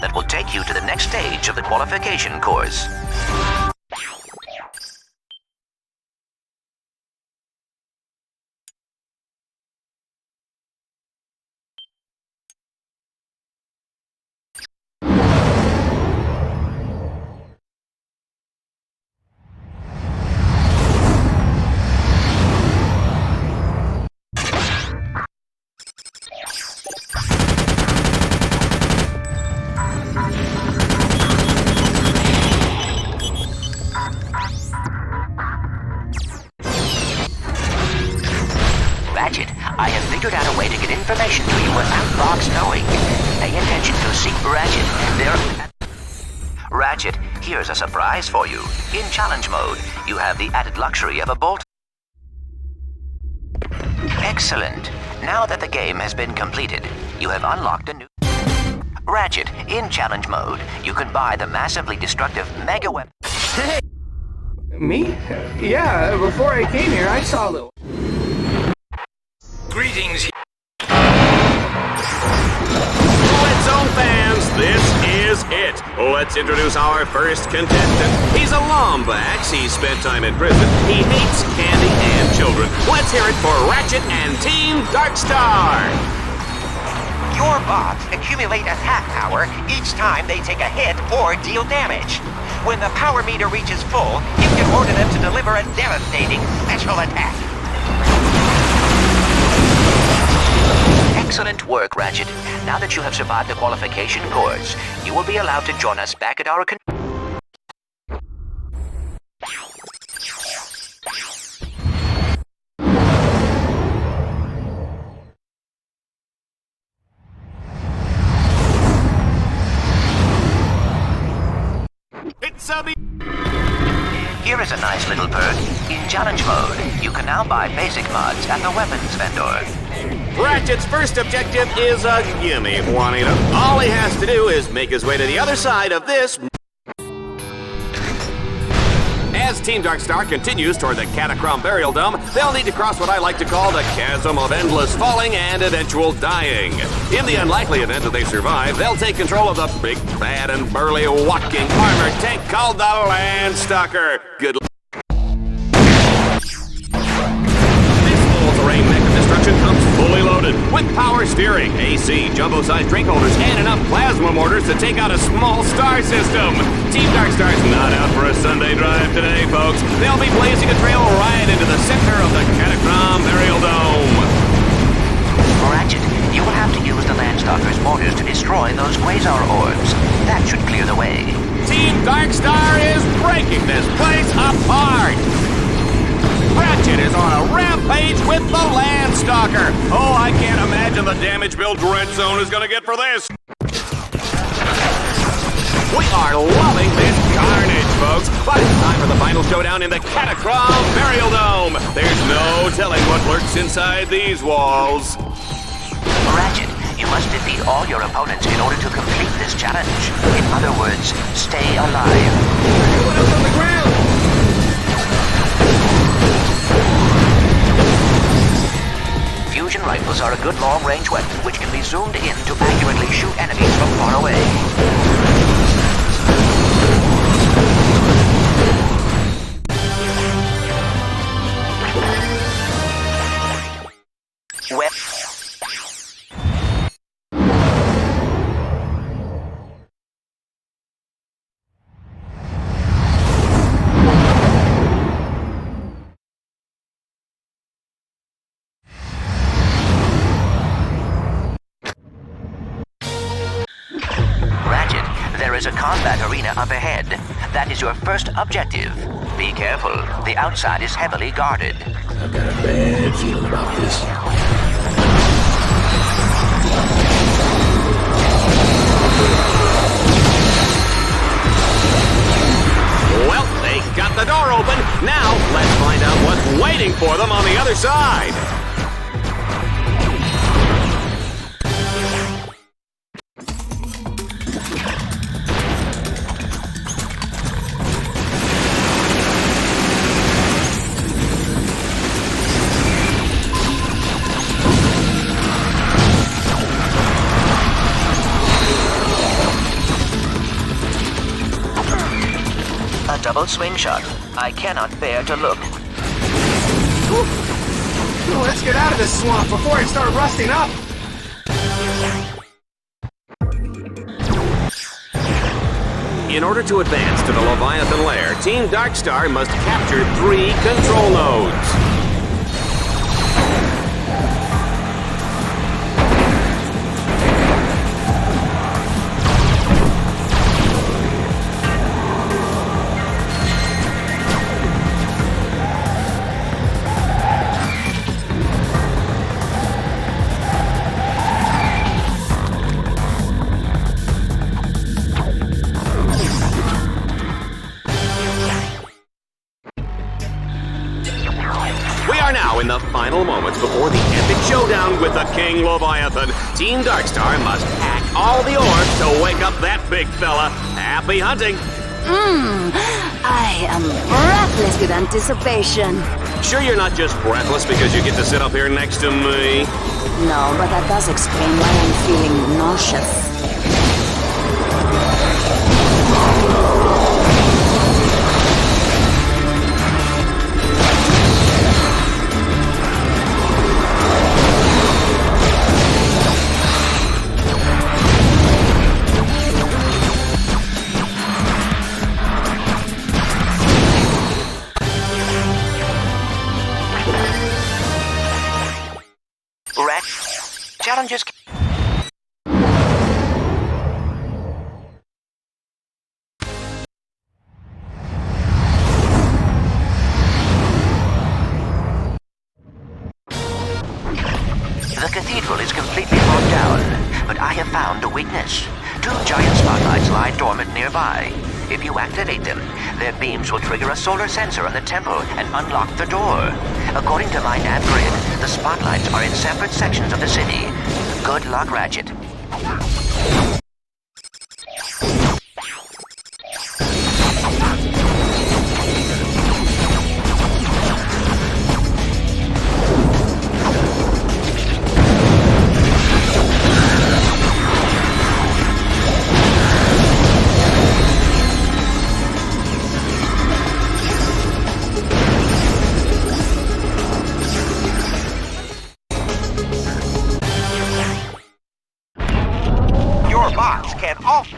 that will take you to the next stage of the qualification course. Ratchet, I have figured out a way to get information to you without Box knowing. Pay attention to see Ratchet. Ratchet, here's a surprise for you. In challenge mode, you have the added luxury of a bolt. Excellent. Now that the game has been completed, you have unlocked a new... Ratchet, in challenge mode, you can buy the massively destructive mega weapon. Hey! Me? Yeah, before I came here, I saw a little... Greetings. Let's Zone fans, this is it. Let's introduce our first contestant. He's a Lombax. He spent time in prison. He hates candy and children. Let's hear it for Ratchet and Team Darkstar. Your bots accumulate attack power each time they take a hit or deal damage. When the power meter reaches full, you can order them to deliver a devastating special attack. Excellent work, Ratchet. Now that you have survived the qualification course, you will be allowed to join us back at our Here is a nice little perk. In challenge mode, you can now buy basic mods at the weapons vendor. Ratchet's first objective is a gimme, Juanita. All he has to do is make his way to the other side of this. As Team Darkstar continues toward the Catacomb Burial Dome, they'll need to cross what I like to call the chasm of endless falling and eventual dying. In the unlikely event that they survive, they'll take control of the big, bad, and burly walking armored tank called the Landstalker. Good luck. This all-terrain mech of destruction comes fully loaded with power steering, AC, jumbo-sized drink holders, and enough plasma mortars to take out a small star system. Team Darkstar's not out for a Sunday drive today, folks. They'll be blazing a trail right into the center of the Catacomb Burial Dome. Ratchet, you will have to use the Landstalker's mortars to destroy those quasar orbs. That should clear the way. Team Darkstar is breaking this place apart! Ratchet is on a rampage with the Landstalker! Oh, I can't imagine the damage Bill Dread Zone is gonna get for this! We are loving this carnage, folks, but it's time for the final showdown in the Catacomb Burial Dome! There's no telling what lurks inside these walls. Ratchet, you must defeat all your opponents in order to complete this challenge. In other words, stay alive. Everyone else on the ground! Fusion rifles are a good long-range weapon which can be zoomed in to accurately shoot enemies from far away. There is a combat arena up ahead. That is your first objective. Be careful. The outside is heavily guarded. I've got a bad feeling about this. Well, they got the door open. Now, let's find out what's waiting for them on the other side. double swing shot. I cannot bear to look. Let's get out of this swamp before I start rusting up. In order to advance to the Leviathan lair, Team Darkstar must capture 3 control nodes. In the final moments before the epic showdown with the King Leviathan, Team Darkstar must hack all the orbs to wake up that big fella. Happy hunting! I am breathless with anticipation. Sure you're not just breathless because you get to sit up here next to me? No, but that does explain why I'm feeling nauseous. Challenges. The cathedral is completely locked down, but I have found a weakness. 2 giant spotlights lie dormant nearby. If you activate them, their beams will trigger a solar sensor on the temple and unlock the door. According to my nav grid, the spotlights are in separate sections of the city. Good luck, Ratchet.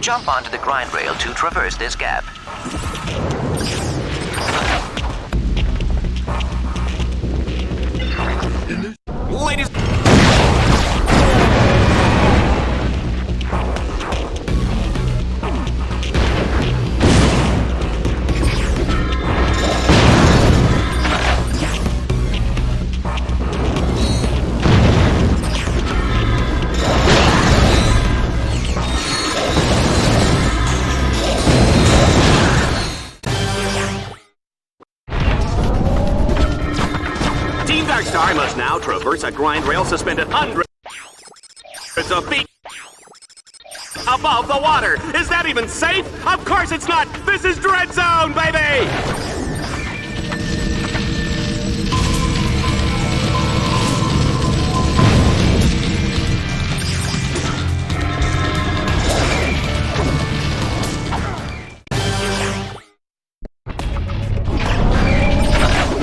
Jump onto the grind rail to traverse this gap. Ladies... Darkstar must now traverse a grind rail suspended hundreds of feet above the water. Is that even safe? Of course it's not! This is Dread Zone, baby!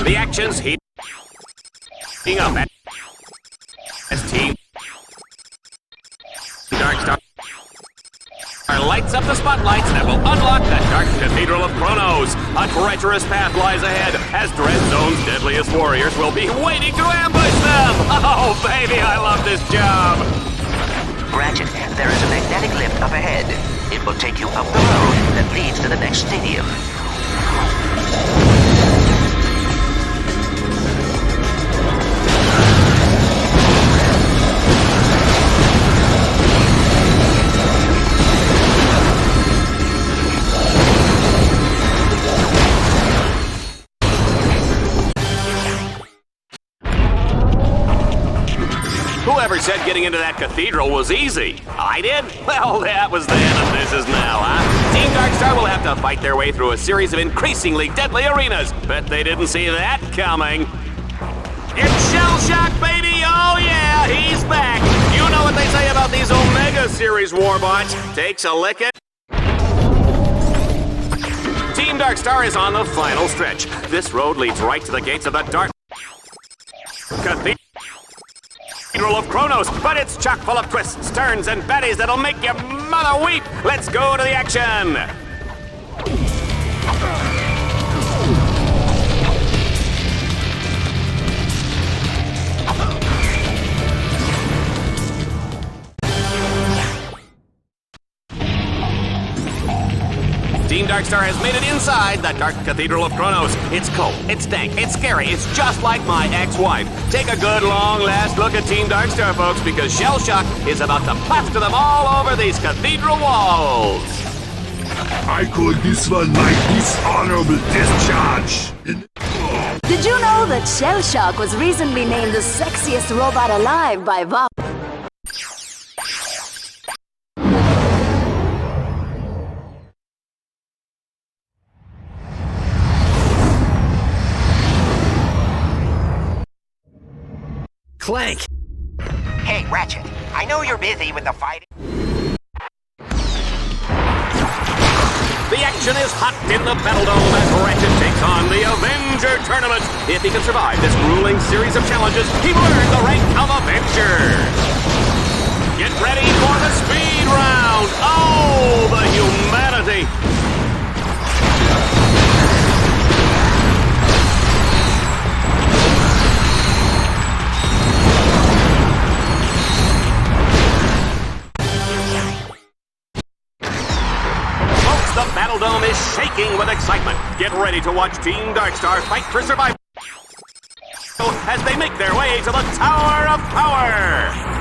The action's heating up as Team Darkstar lights up the spotlights that will unlock the Dark Cathedral of Chronos. A treacherous path lies ahead as Dread Zone's deadliest warriors will be waiting to ambush them. Oh, baby, I love this job. Ratchet, there is a magnetic lift up ahead. It will take you up the road that leads to the next stadium. Whoever said getting into that cathedral was easy? I did? Well, that was then and this is now, huh? Team Darkstar will have to fight their way through a series of increasingly deadly arenas. Bet they didn't see that coming. It's Shell Shock, baby! Oh yeah, he's back! You know what they say about these Omega Series warbots. Takes a licking. Team Team Darkstar is on the final stretch. This road leads right to the gates of the Dark Cathedral of Kronos, but it's chock full of twists, turns, and baddies that'll make your mother weep. Let's go to the action. Team Darkstar has made it inside the Dark Cathedral of Kronos. It's cold, it's dank, it's scary, it's just like my ex-wife. Take a good long last look at Team Darkstar, folks, because Shell Shock is about to plaster them all over these cathedral walls. I call this one my dishonorable discharge. Did you know that Shell Shock was recently named the sexiest robot alive by Vox? Clank! Hey, Ratchet, I know you're busy with the fighting. The action is hot in the Battledome as Ratchet takes on the Avenger Tournament. If he can survive this grueling series of challenges, he will earn the rank of Avenger. Get ready for the speed round. Oh, the humanity. The Battledome is shaking with excitement. Get ready to watch Team Darkstar fight for survival as they make their way to the Tower of Power.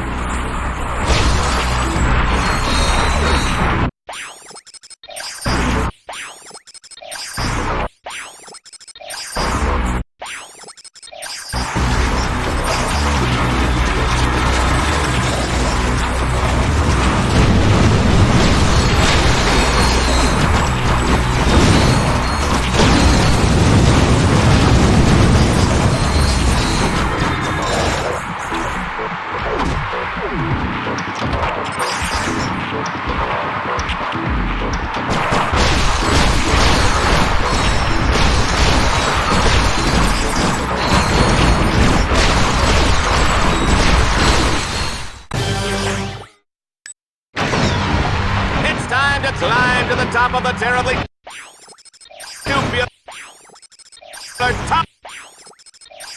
Climb to the top of the terribly dubious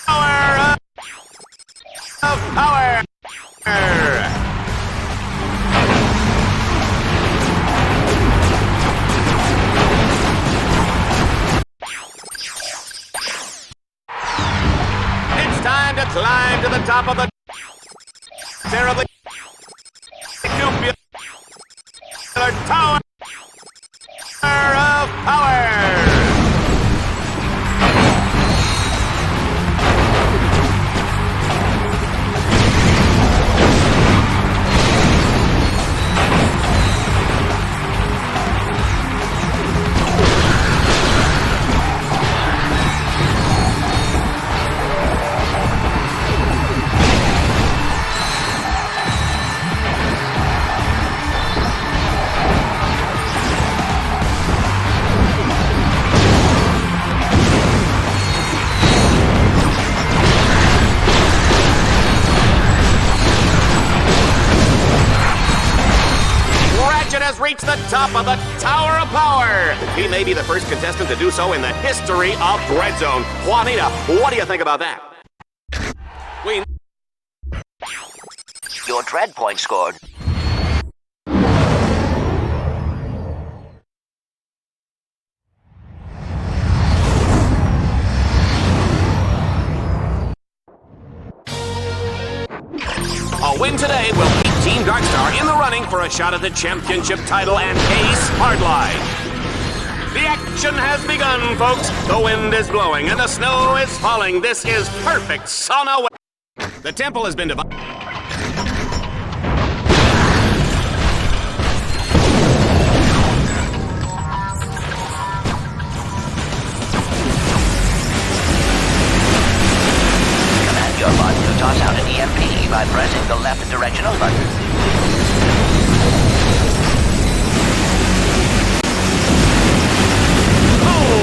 Tower of Power. It's time to climb to the top of the terribly dubious Tower of Power! Has reached the top of the Tower of Power. He may be the first contestant to do so in the history of Dreadzone. Juanita, what do you think about that? Your dread point scored. A win today will keep Team Darkstar in the running for a shot at the championship title and Ace Hardline. The action has begun, folks. The wind is blowing and the snow is falling. This is perfect sauna weather. The temple has been divided. Command your bot to toss out an EMP by pressing the left directional button. Oh,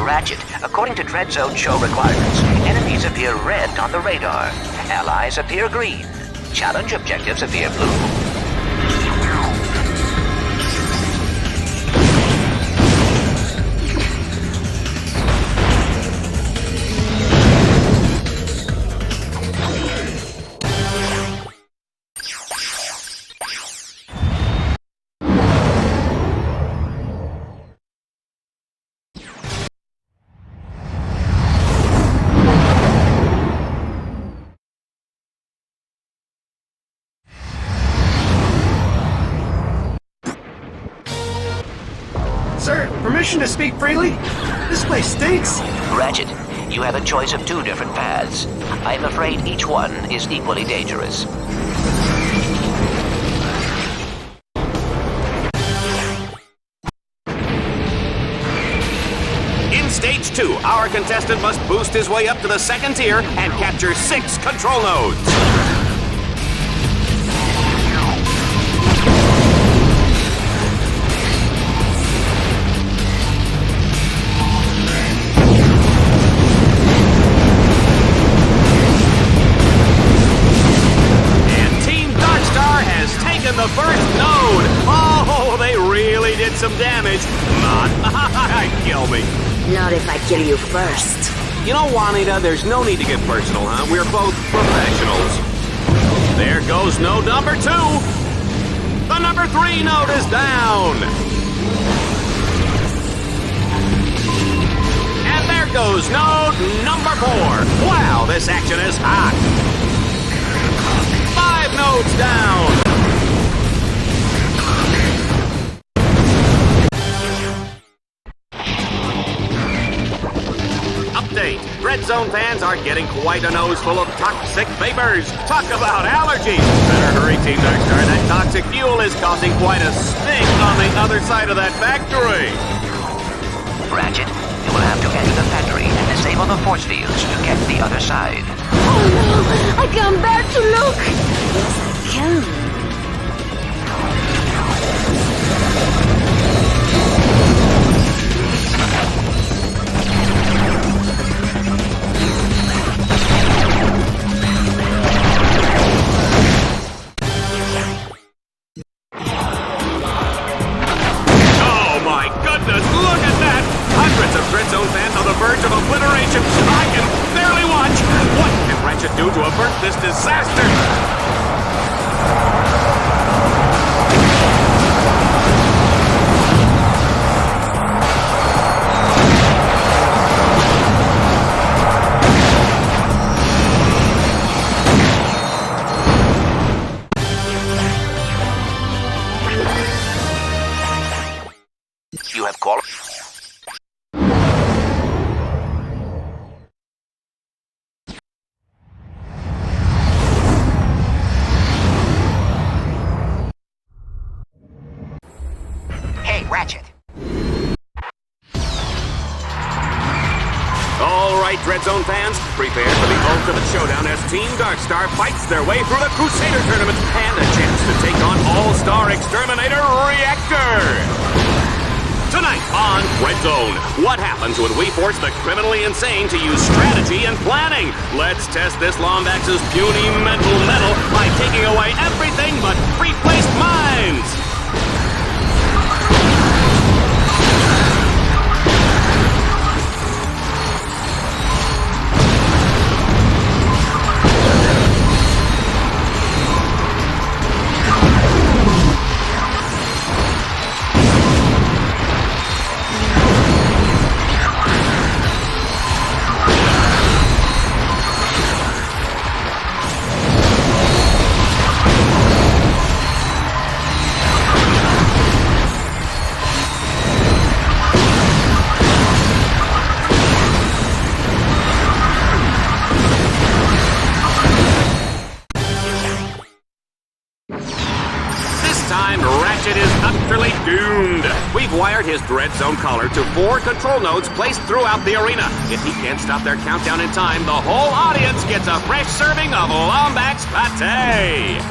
Ratchet, according to Dread Zone show requirements, enemies appear red on the radar. Allies appear green. Challenge objectives appear blue. Sir, permission to speak freely? This place stinks. Ratchet, you have a choice of two different paths. I'm afraid each one is equally dangerous. In Stage 2, our contestant must boost his way up to the second tier and capture 6 control nodes. The first node! Oh, they really did some damage. Not kill me. Not if I kill you first. You know, Juanita, there's no need to get personal, huh? We're both professionals. There goes node number 2. The number 3 node is down. And there goes node number 4. Wow, this action is hot. 5 nodes down. Red Zone fans are getting quite a nose full of toxic vapors. Talk about allergies. Better hurry, Team Darkstar. That toxic fuel is causing quite a stink on the other side of that factory. Ratchet, you will have to enter the factory and disable the force fields to get to the other side. Oh no! I can't bear to look! Yes, I can. To avert this disaster! You have called. Ratchet. All right, Dread Zone fans, prepare for the ultimate showdown as Team Darkstar fights their way through the Crusader Tournament and a chance to take on All-Star Exterminator Reactor. Tonight on Red Zone, what happens when we force the criminally insane to use strategy and planning? Let's test this Lombax's puny mental metal by taking away everything but pre-placed mines. Ratchet is utterly doomed. We've wired his Dread Zone collar to 4 control nodes placed throughout the arena. If he can't stop their countdown in time, the whole audience gets a fresh serving of Lombax Pate.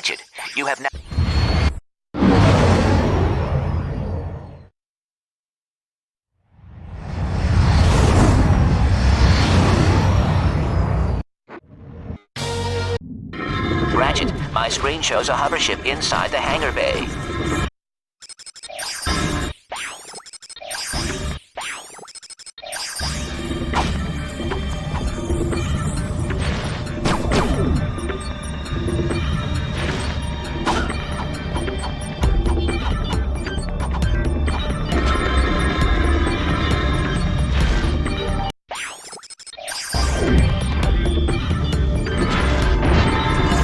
Ratchet, you have now... Ratchet, my screen shows a hover ship inside the hangar bay.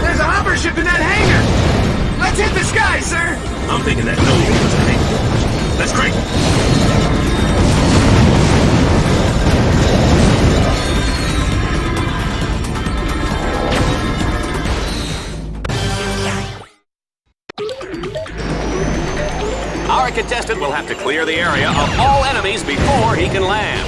There's a hover ship in that hangar! Let's hit the sky, sir! I'm thinking that no was a hangar. That's great. Our contestant will have to clear the area of all enemies before he can land.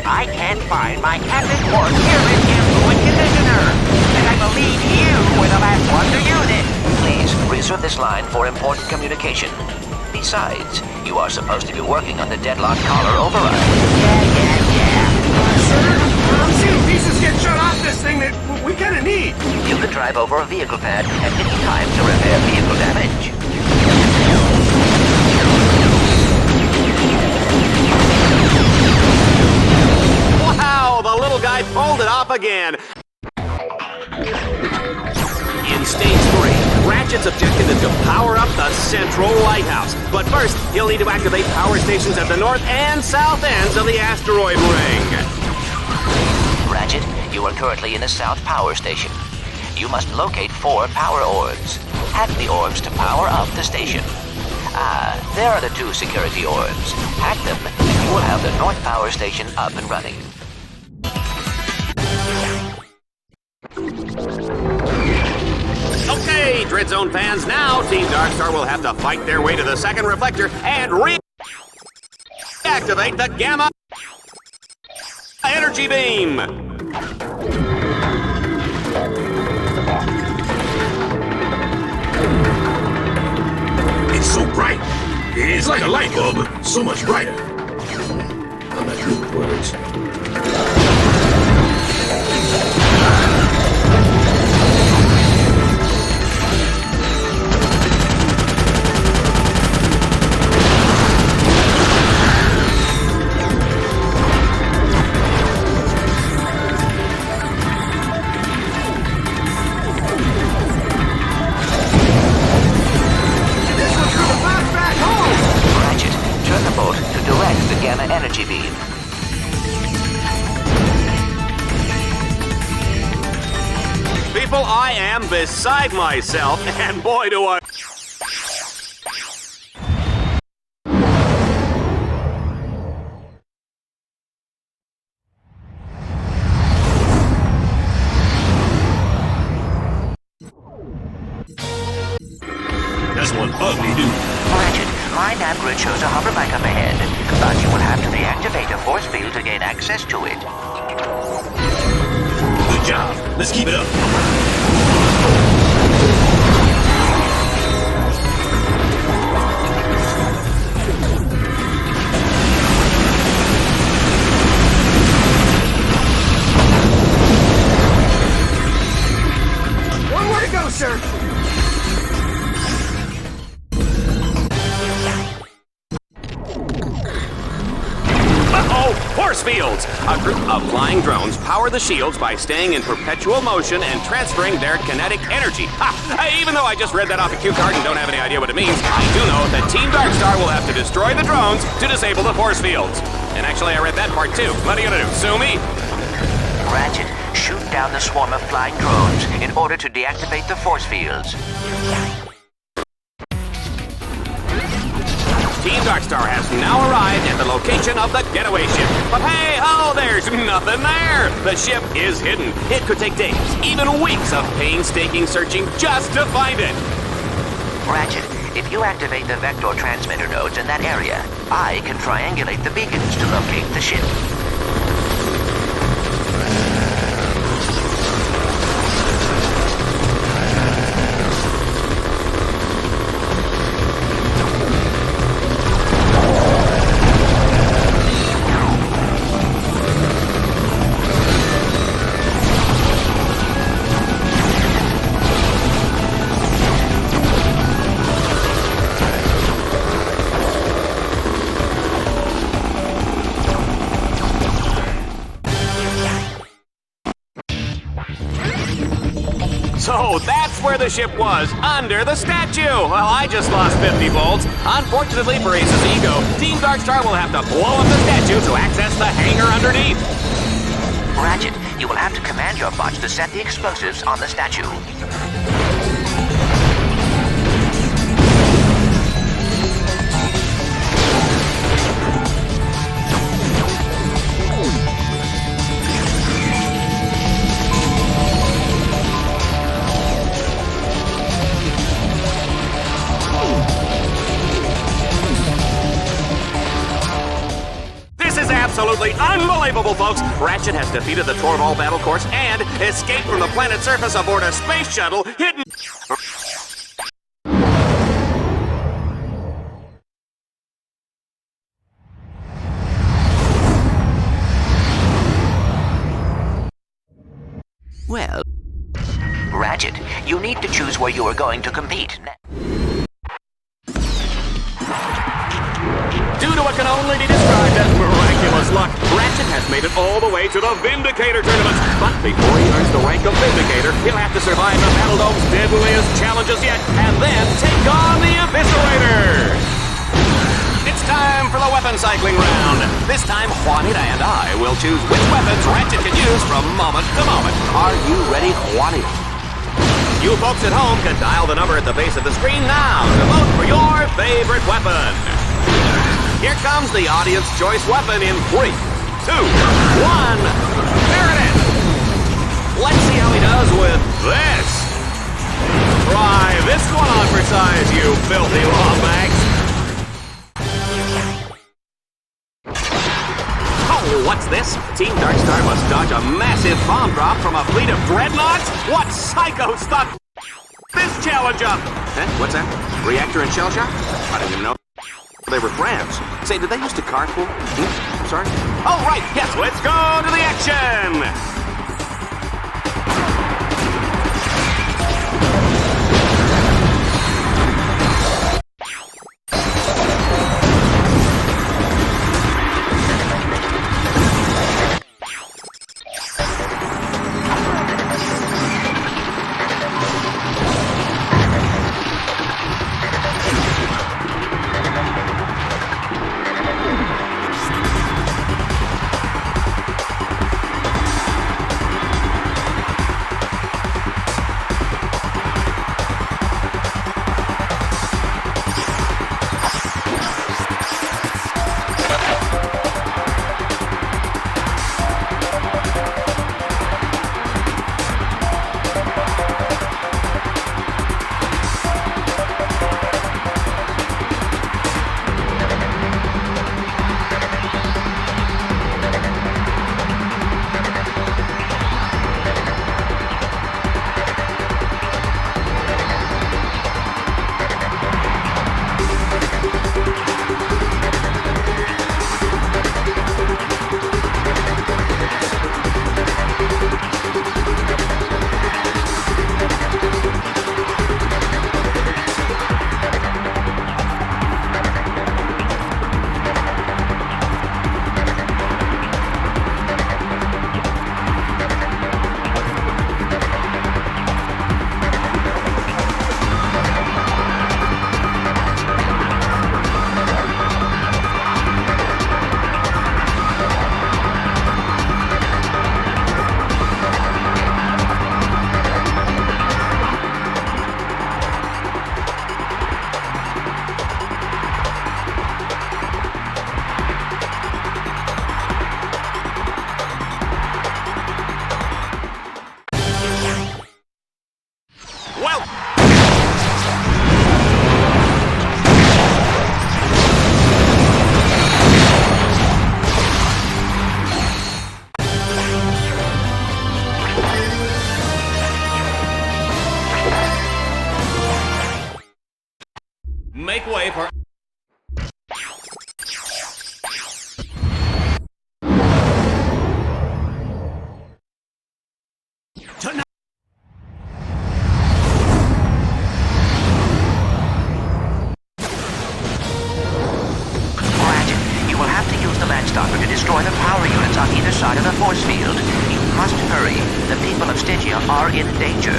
I can't find my Captain Quark air influent conditioner, and I believe you were the last one to use it. Please reserve this line for important communication. Besides, you are supposed to be working on the deadlocked collar override. Sir, I'm seeing pieces get shut off this thing that we kinda need. You can drive over a vehicle pad at any time to repair vehicle damage. Wow, the little guy pulled it off again. In Stage 3, Ratchet's objective is to power up the central lighthouse. But first, he'll need to activate power stations at the north and south ends of the asteroid ring. Ratchet, you are currently in the south power station. You must locate 4 power orbs. Hack the orbs to power up the station. Ah, there are the 2 security orbs. Hack them, and you will have the north power station up and running. Okay, Dread Zone fans, now Team Darkstar will have to fight their way to the second reflector and reactivate the Gamma Energy Beam. It's so bright. It's like a light bulb, so much brighter. I'm not good with words. Energy beam. People, I am beside myself, and boy do I... That's one ugly dude. Ratchet, my nav grid shows a hoverbike up ahead, but you will have to deactivate a force field to gain access to it. Good job. Let's keep it up. One more to go, sir. shields. A group of flying drones power the shields by staying in perpetual motion and transferring their kinetic energy. Even though I just read that off a cue card and don't have any idea what it means, I do know that Team Darkstar will have to destroy the drones to disable the force fields. And actually, I read that part too. What are you gonna do, sue me? Ratchet, shoot down the swarm of flying drones in order to deactivate the force fields. Team Darkstar has now arrived at the location of the getaway ship. But hey, oh, there's nothing there. The ship is hidden. It could take days, even weeks of painstaking searching just to find it. Ratchet, if you activate the vector transmitter nodes in that area, I can triangulate the beacons to locate the ship. So that's where the ship was, under the statue. Well, I just lost 50 volts. Unfortunately for Ace's ego, Team Darkstar will have to blow up the statue to access the hangar underneath. Ratchet, you will have to command your bots to set the explosives on the statue. Absolutely unbelievable, folks! Ratchet has defeated the Torval battle course and escaped from the planet's surface aboard a space shuttle hidden... Well, Ratchet, you need to choose where you are going to compete. Due to what can only be described as miraculous luck, Ratchet has made it all the way to the Vindicator tournament. But before he earns the rank of Vindicator, he'll have to survive the Battledome's deadliest challenges yet, and then take on the Eviscerator! It's time for the weapon cycling round. This time, Juanita and I will choose which weapons Ratchet can use from moment to moment. Are you ready, Juanita? You folks at home can dial the number at the base of the screen now to vote for your favorite weapon. Here comes the audience choice weapon in 3, 2, 1. There it is! Let's see how he does with this. Try this one on for size, you filthy lawbags. Oh, what's this? Team Darkstar must dodge a massive bomb drop from a fleet of dreadnoughts? What psychos thought this challenge up? What's that? Reactor and shell shock? I didn't even know they were friends. Say, did they used to carpool? I'm sorry? Oh, right, yes, let's go to the action! make way for... Ratchet, you will have to use the Landstalker to destroy the power units on either side of the force field. You must hurry. The people of Stygia are in danger.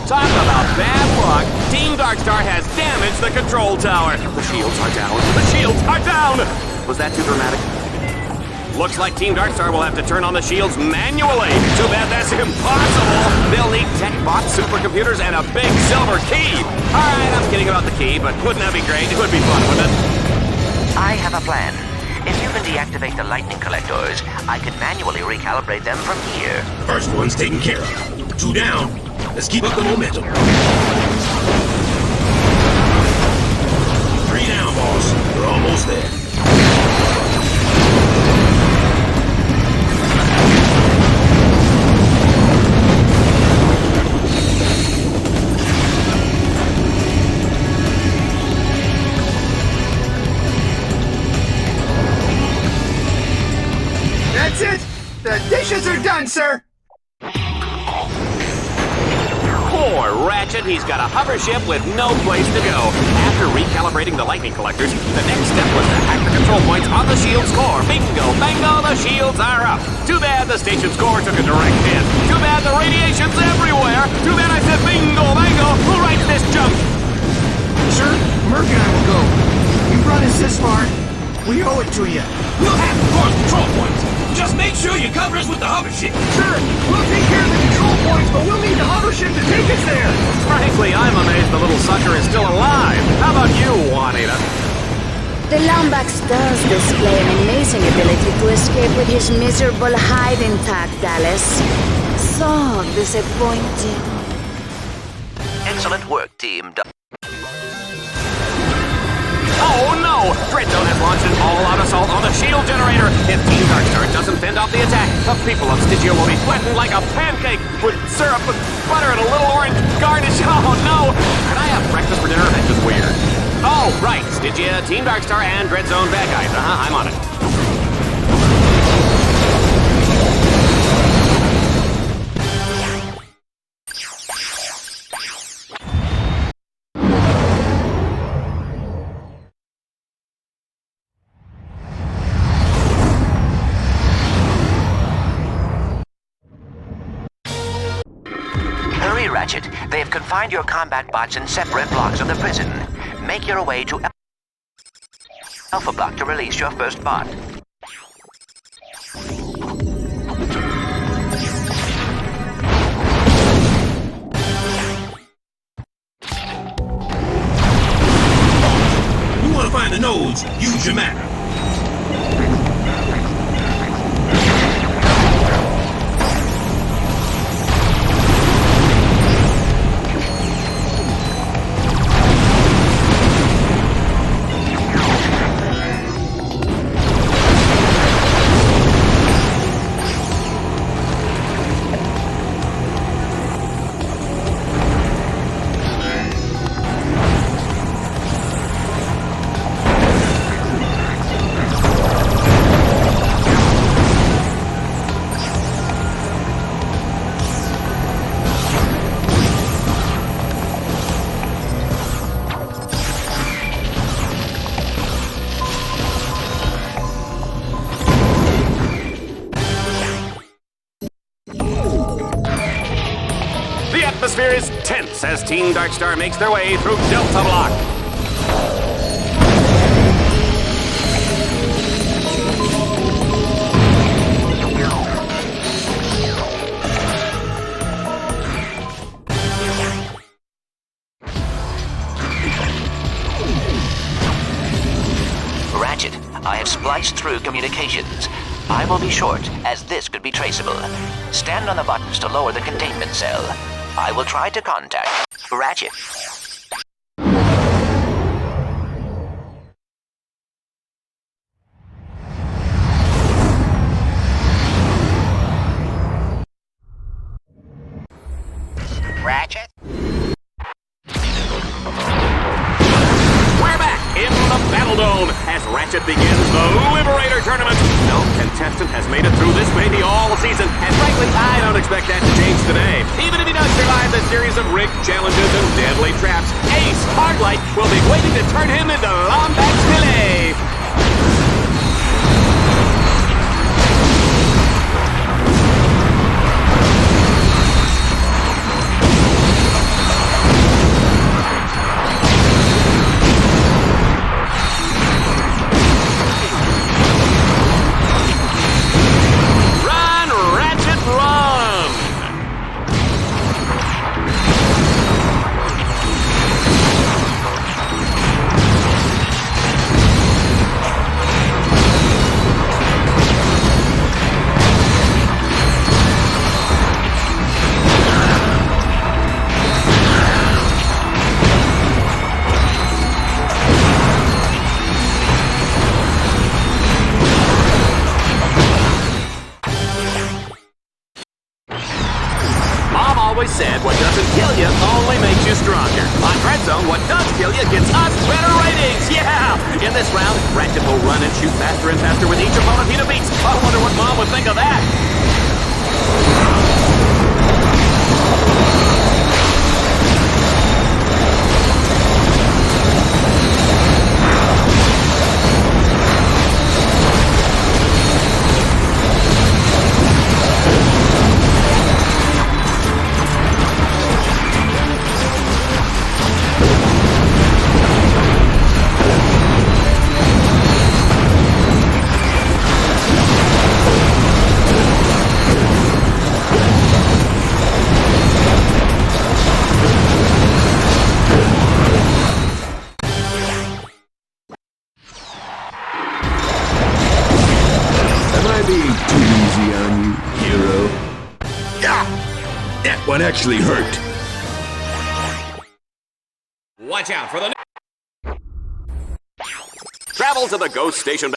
Talk about bad luck. Team Darkstar has damaged the control tower. The shields are down. The shields are down! Was that too dramatic? Looks like Team Darkstar will have to turn on the shields manually. Too bad that's impossible. They'll need tech bots, supercomputers, and a big silver key. Alright, I'm kidding about the key, but wouldn't that be great? It would be fun, wouldn't it? I have a plan. If you can deactivate the lightning collectors, I can manually recalibrate them from here. First one's taken care of. 2 down. Let's keep up the momentum. 3 down, boss. We're almost there. That's it! The dishes are done, sir! Poor Ratchet, he's got a hover ship with no place to go. After recalibrating the lightning collectors, the next step was to hack the control points on the shield's core. Bingo, bango, the shields are up. Too bad the station's core took a direct hit. Too bad the radiation's everywhere. Too bad I said bingo, bango. Who writes this junk? Sir, Merc and I will go. You brought us this far. We owe it to you. We'll have the core's control points. Just make sure you cover us with the hover ship. Sure, we'll take care of the control points, but we'll need the hover ship to take us there. Frankly, I'm amazed the little sucker is still alive. How about you, Juanita? The Lombax does display an amazing ability to escape with his miserable hide intact, Dallas. So disappointing. Excellent work, Team. Oh no! Dreadzone has launched an all-out assault on the shield generator. If Team Darkstar doesn't fend off the attack, the people of Stygia will be flattened like a pancake with syrup and butter and a little orange garnish. Oh no! Can I have breakfast for dinner? That's just weird. Oh, right. Stygia, Team Darkstar, and Dreadzone bad guys. I'm on it. Hurry, Ratchet. They have confined your combat bots in separate blocks of the prison. Make your way to Alpha Block to release your first bot. You want to find the nodes, use your map. tense as Team Darkstar makes their way through Delta Block. Ratchet, I have spliced through communications. I will be short, as this could be traceable. Stand on the buttons to lower the containment cell. I will try to contact Ratchet. Ratchet? We're back in the Battle Dome as Ratchet begins the Liberator Tournament. No contestant has made it through this many all season, and frankly, I don't expect that to change today. Even if he does survive the series of rigged challenges and deadly traps, Ace Hardlight will be waiting to turn him into Lombax Filet. Always said what doesn't kill you only makes you stronger. On Red Zone, what does kill you gets us better ratings. Yeah! In this round, Ratchet will run and shoot faster and faster with each opponent he defeats. I wonder what Mom would think of that. Being too easy on you, hero. Ah! That one actually hurt. Watch out for the... Travel to the Ghost Station.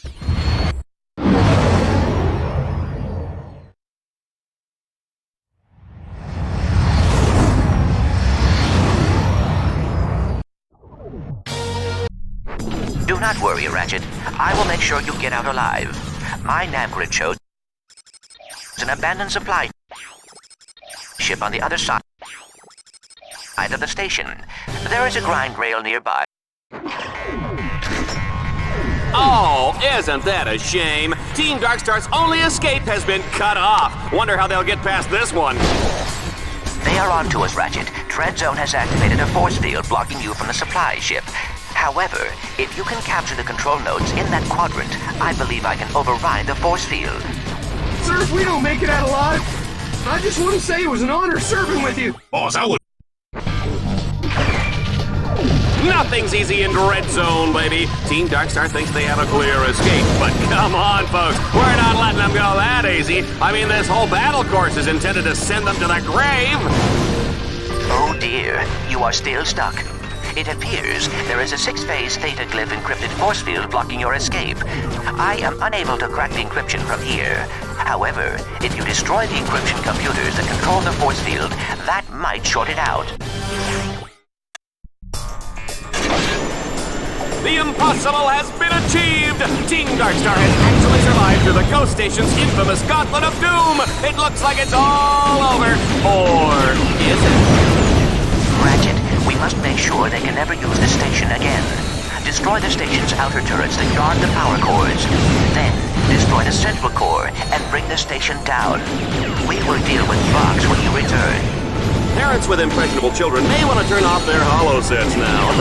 Do not worry, Ratchet. I will make sure you get out alive. My nav grid shows an abandoned supply ship on the other side of the station. There is a grind rail nearby. Oh, isn't that a shame? Team Darkstar's only escape has been cut off. Wonder how they'll get past this one. They are on to us, Ratchet. Dread Zone has activated a force field blocking you from the supply ship. However, if you can capture the control nodes in that quadrant, I believe I can override the force field. Sir, if we don't make it out alive, I just want to say it was an honor serving with you. Boss, I would... Nothing's easy in Dread Zone, baby. Team Darkstar thinks they have a clear escape, but come on, folks. We're not letting them go that easy. I mean, this whole battle course is intended to send them to the grave. Oh dear, you are still stuck. It appears there is a 6-phase theta glyph encrypted force field blocking your escape. I am unable to crack the encryption from here. However, if you destroy the encryption computers that control the force field, that might short it out. The impossible has been achieved! Team Darkstar has actually survived through the Ghost Station's infamous Gauntlet of Doom! It looks like it's all over. Or is it? Ratchet, we must make sure they can never use the station again. Destroy the station's outer turrets that guard the power cores. Then, destroy the central core and bring the station down. We will deal with Fox when you return. Parents with impressionable children may want to turn off their hollow sets now.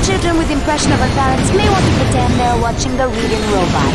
Children with impressionable parents may want to pretend they're watching the reading robot.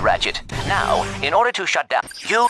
Ratchet. Now, in order to shut down you...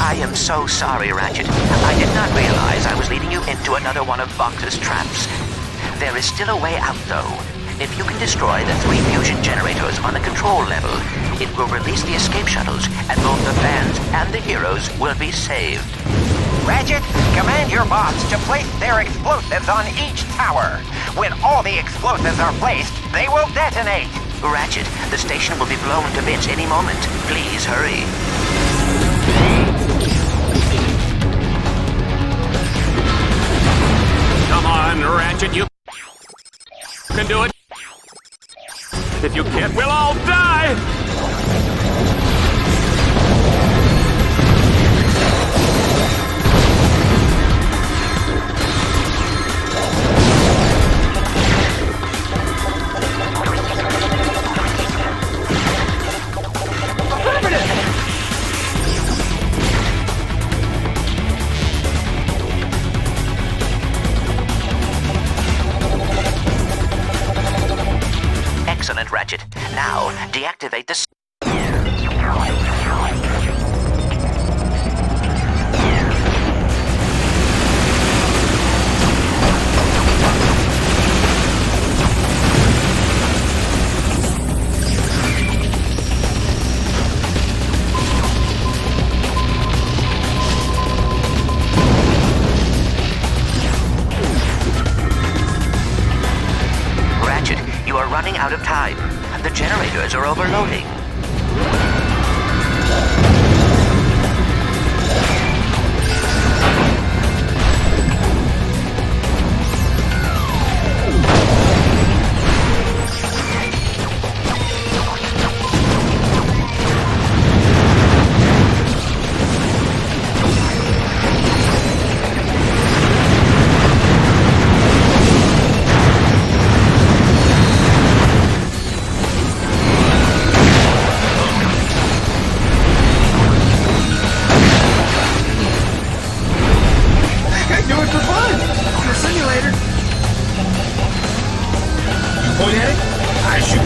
I am so sorry, Ratchet. I did not realize I was leading you into another one of Vox's traps. There is still a way out, though. If you can destroy the 3 fusion generators on the control level, it will release the escape shuttles, and both the fans and the heroes will be saved. Ratchet, command your bots to place their explosives on each tower. When all the explosives are placed, they will detonate. Ratchet, the station will be blown to bits any moment. Please hurry. Come on, Ratchet, you can do it. If you can't, we'll all die! Excellent, Ratchet. Now, deactivate the... Ratchet, you are running out of time. The generators are overloading. Do it for fun! In a simulator! You point at it, I shoot.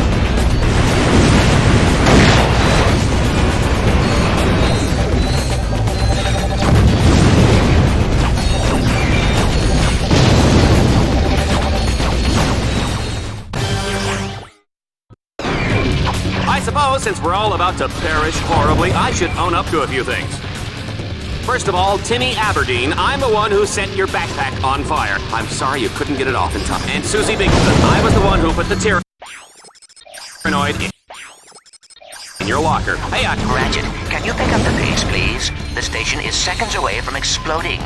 I suppose since we're all about to perish horribly, I should own up to a few things. First of all, Timmy Aberdeen, I'm the one who set your backpack on fire. I'm sorry you couldn't get it off in time. And Susie Binkton, I was the one who put the tyrannoid in your locker. Hey, Ratchet, can you pick up the pace, please? The station is seconds away from exploding.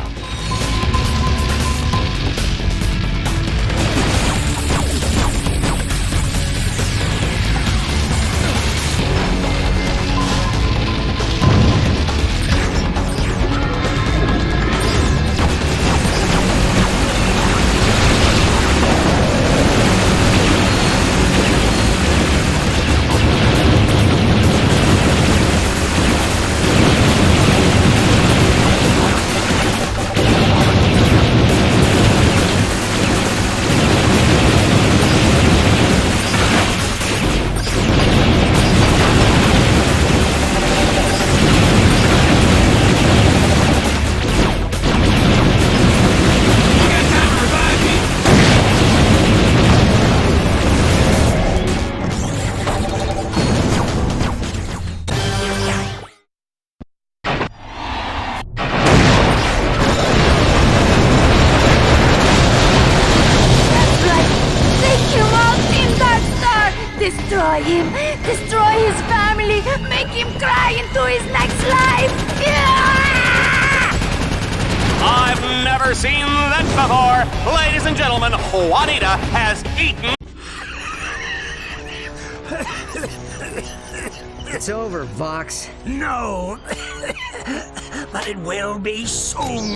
destroy him, destroy his family, make him cry into his next life. I've never seen that before. Ladies and gentlemen, Juanita has eaten. It's over, Vox. No, but it will be soon.